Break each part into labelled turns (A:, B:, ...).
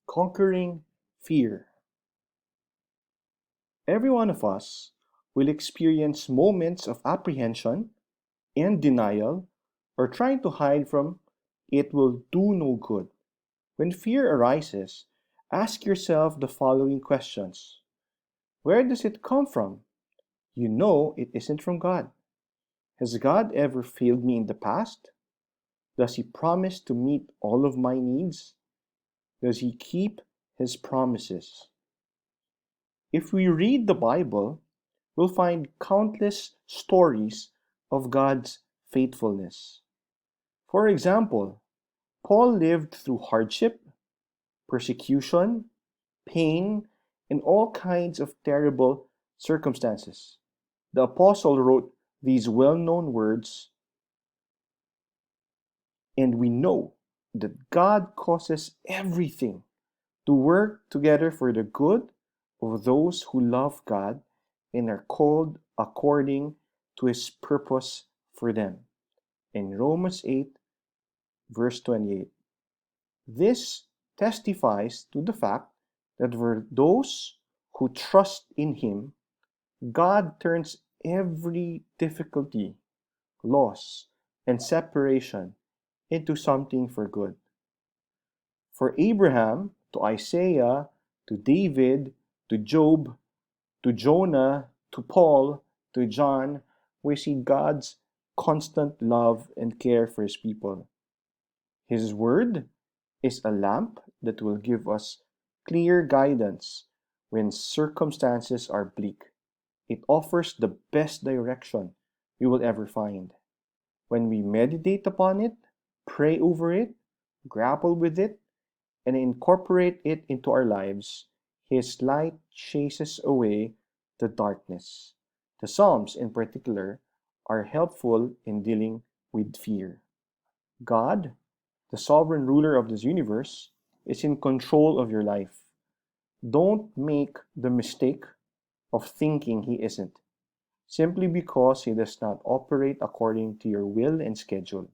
A: Conquering fear. Every one of us will experience moments of apprehension and denial or trying to hide from it will do no good. When fear arises, ask yourself the following questions. Where does it come from? You know it isn't from God. Has God ever failed me in the past? Does He promise to meet all of my needs? Does He keep His promises? If we read the Bible, we'll find countless stories of God's faithfulness. For example, Paul lived through hardship, persecution, pain, and all kinds of terrible circumstances. The apostle wrote these well known words, and we know that God causes everything to work together for the good of those who love God and are called according to His purpose for them. In Romans 8, verse 28. This testifies to the fact that for those who trust in Him, God turns every difficulty, loss, and separation into something for good. For Abraham, to Isaiah, to David, to Job, to Jonah, to Paul, to John, we see God's constant love and care for His people. His Word is a lamp that will give us clear guidance when circumstances are bleak. It offers the best direction we will ever find. When we meditate upon it, pray over it, grapple with it, and incorporate it into our lives, His light chases away the darkness. The Psalms, in particular, are helpful in dealing with fear. God, the sovereign ruler of this universe, is in control of your life. Don't make the mistake of thinking He isn't, simply because He does not operate according to your will and schedule.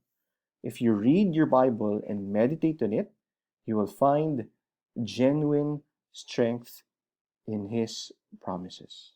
A: If you read your Bible and meditate on it, you will find genuine strength in His promises.